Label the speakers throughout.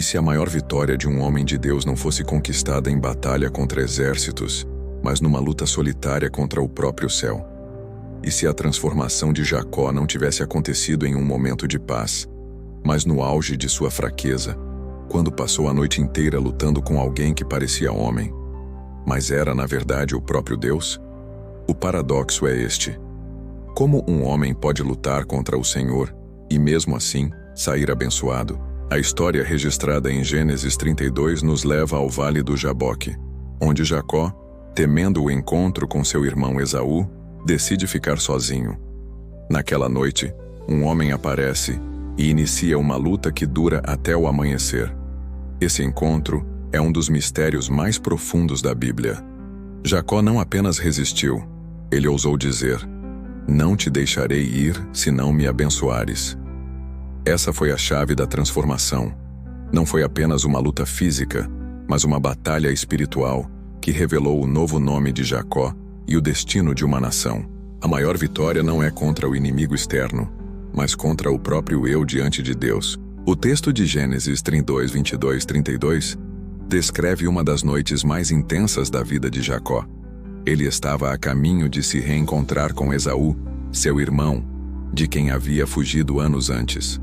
Speaker 1: se a maior vitória de um homem de Deus não fosse conquistada em batalha contra exércitos, mas numa luta solitária contra o próprio céu? E se a transformação de Jacó não tivesse acontecido em um momento de paz, mas no auge de sua fraqueza, quando passou a noite inteira lutando com alguém que parecia homem, mas era na verdade o próprio Deus? O paradoxo é este: como um homem pode lutar contra o Senhor e mesmo assim sair abençoado? A história registrada em Gênesis 32 nos leva ao Vale do Jaboque, onde Jacó, temendo o encontro com seu irmão Esaú, decide ficar sozinho. Naquela noite, um homem aparece e inicia uma luta que dura até o amanhecer. Esse encontro é um dos mistérios mais profundos da Bíblia. Jacó não apenas resistiu, ele ousou dizer: "Não te deixarei ir se não me abençoares." Essa foi a chave da transformação. Não foi apenas uma luta física, mas uma batalha espiritual que revelou o novo nome de Jacó e o destino de uma nação. A maior vitória não é contra o inimigo externo, mas contra o próprio eu diante de Deus. O texto de Gênesis 32, 22, 32 descreve uma das noites mais intensas da vida de Jacó. Ele estava a caminho de se reencontrar com Esaú, seu irmão, de quem havia fugido anos antes.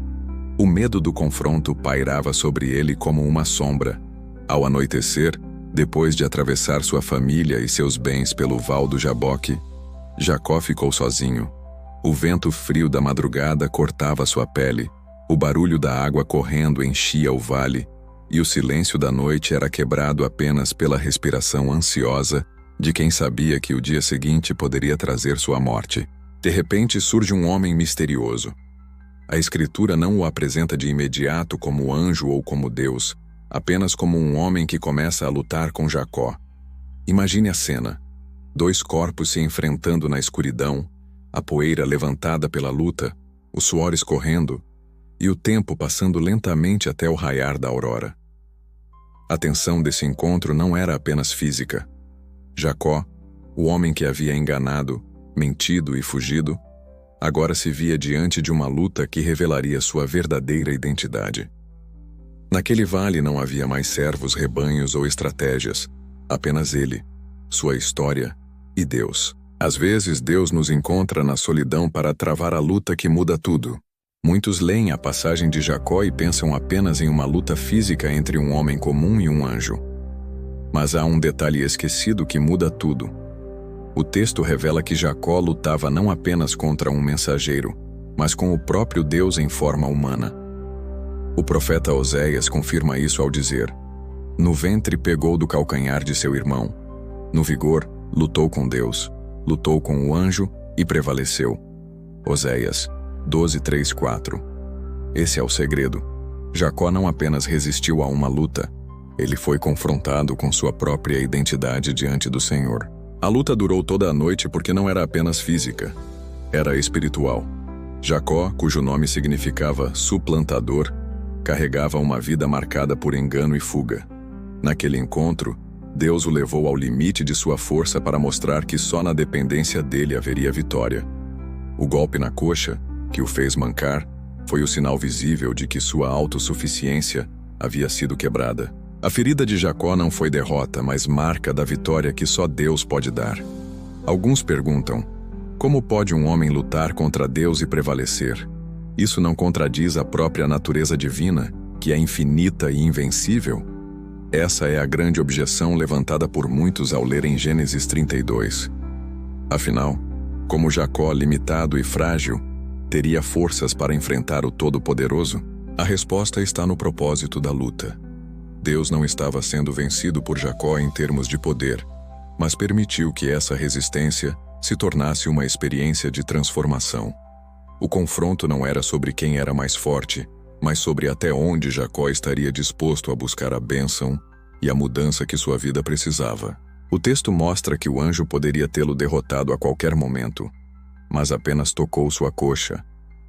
Speaker 1: O medo do confronto pairava sobre ele como uma sombra. Ao anoitecer, depois de atravessar sua família e seus bens pelo Val do Jaboque, Jacó ficou sozinho. O vento frio da madrugada cortava sua pele, o barulho da água correndo enchia o vale, e o silêncio da noite era quebrado apenas pela respiração ansiosa de quem sabia que o dia seguinte poderia trazer sua morte. De repente surge um homem misterioso. A Escritura não o apresenta de imediato como anjo ou como Deus, apenas como um homem que começa a lutar com Jacó. Imagine a cena: dois corpos se enfrentando na escuridão, a poeira levantada pela luta, o suor escorrendo, e o tempo passando lentamente até o raiar da aurora. A tensão desse encontro não era apenas física. Jacó, o homem que havia enganado, mentido e fugido, agora se via diante de uma luta que revelaria sua verdadeira identidade. Naquele vale não havia mais servos, rebanhos ou estratégias, apenas ele, sua história e Deus. Às vezes Deus nos encontra na solidão para travar a luta que muda tudo. Muitos leem a passagem de Jacó e pensam apenas em uma luta física entre um homem comum e um anjo. Mas há um detalhe esquecido que muda tudo. O texto revela que Jacó lutava não apenas contra um mensageiro, mas com o próprio Deus em forma humana. O profeta Oséias confirma isso ao dizer: "No ventre pegou do calcanhar de seu irmão. No vigor, lutou com Deus, lutou com o anjo e prevaleceu." Oséias 12, 3, 4. Esse é o segredo. Jacó não apenas resistiu a uma luta, ele foi confrontado com sua própria identidade diante do Senhor. A luta durou toda a noite porque não era apenas física, era espiritual. Jacó, cujo nome significava suplantador, carregava uma vida marcada por engano e fuga. Naquele encontro, Deus o levou ao limite de sua força para mostrar que só na dependência dele haveria vitória. O golpe na coxa, que o fez mancar, foi o sinal visível de que sua autossuficiência havia sido quebrada. A ferida de Jacó não foi derrota, mas marca da vitória que só Deus pode dar. Alguns perguntam: como pode um homem lutar contra Deus e prevalecer? Isso não contradiz a própria natureza divina, que é infinita e invencível? Essa é a grande objeção levantada por muitos ao lerem Gênesis 32. Afinal, como Jacó, limitado e frágil, teria forças para enfrentar o Todo-Poderoso? A resposta está no propósito da luta. Deus não estava sendo vencido por Jacó em termos de poder, mas permitiu que essa resistência se tornasse uma experiência de transformação. O confronto não era sobre quem era mais forte, mas sobre até onde Jacó estaria disposto a buscar a bênção e a mudança que sua vida precisava. O texto mostra que o anjo poderia tê-lo derrotado a qualquer momento, mas apenas tocou sua coxa,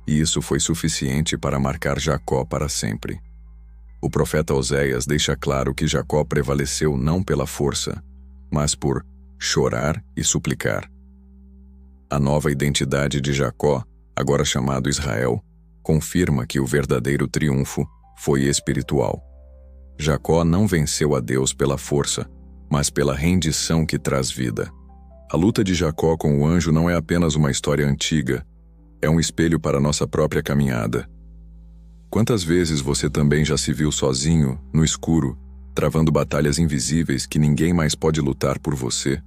Speaker 1: e isso foi suficiente para marcar Jacó para sempre. O profeta Oséias deixa claro que Jacó prevaleceu não pela força, mas por chorar e suplicar. A nova identidade de Jacó, agora chamado Israel, confirma que o verdadeiro triunfo foi espiritual. Jacó não venceu a Deus pela força, mas pela rendição que traz vida. A luta de Jacó com o anjo não é apenas uma história antiga, é um espelho para nossa própria caminhada. Quantas vezes você também já se viu sozinho, no escuro, travando batalhas invisíveis que ninguém mais pode lutar por você?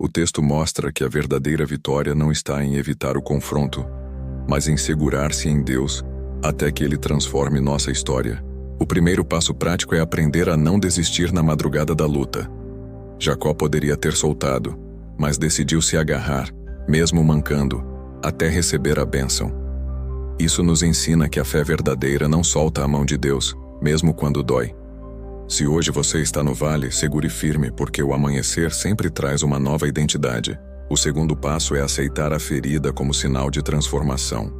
Speaker 1: O texto mostra que a verdadeira vitória não está em evitar o confronto, mas em segurar-se em Deus até que Ele transforme nossa história. O primeiro passo prático é aprender a não desistir na madrugada da luta. Jacó poderia ter soltado, mas decidiu se agarrar, mesmo mancando, até receber a bênção. Isso nos ensina que a fé verdadeira não solta a mão de Deus, mesmo quando dói. Se hoje você está no vale, segure firme, porque o amanhecer sempre traz uma nova identidade. O segundo passo é aceitar a ferida como sinal de transformação.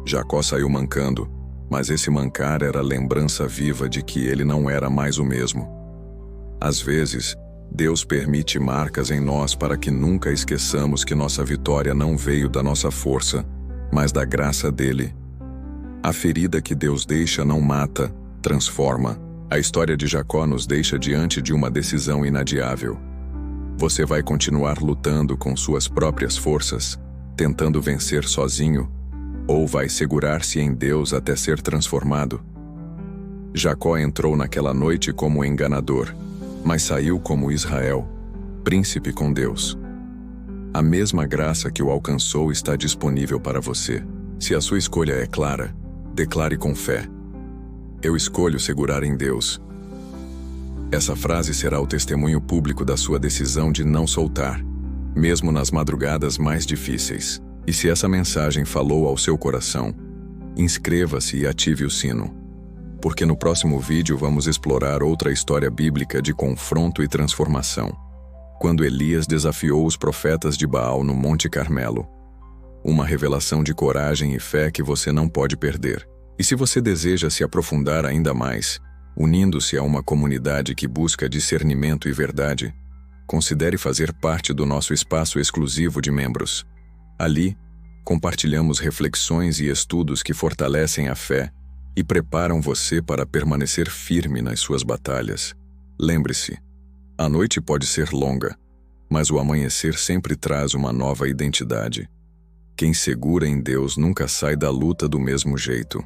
Speaker 1: Jacó saiu mancando, mas esse mancar era a lembrança viva de que ele não era mais o mesmo. Às vezes, Deus permite marcas em nós para que nunca esqueçamos que nossa vitória não veio da nossa força, mas da graça dele. A ferida que Deus deixa não mata, transforma. A história de Jacó nos deixa diante de uma decisão inadiável. Você vai continuar lutando com suas próprias forças, tentando vencer sozinho, ou vai segurar-se em Deus até ser transformado? Jacó entrou naquela noite como enganador, mas saiu como Israel, príncipe com Deus. A mesma graça que o alcançou está disponível para você. Se a sua escolha é clara, declare com fé: eu escolho segurar em Deus. Essa frase será o testemunho público da sua decisão de não soltar, mesmo nas madrugadas mais difíceis. E se essa mensagem falou ao seu coração, inscreva-se e ative o sino, porque no próximo vídeo vamos explorar outra história bíblica de confronto e transformação, quando Elias desafiou os profetas de Baal no Monte Carmelo. Uma revelação de coragem e fé que você não pode perder. E se você deseja se aprofundar ainda mais, unindo-se a uma comunidade que busca discernimento e verdade, considere fazer parte do nosso espaço exclusivo de membros. Ali, compartilhamos reflexões e estudos que fortalecem a fé e preparam você para permanecer firme nas suas batalhas. Lembre-se, a noite pode ser longa, mas o amanhecer sempre traz uma nova identidade. Quem segura em Deus nunca sai da luta do mesmo jeito.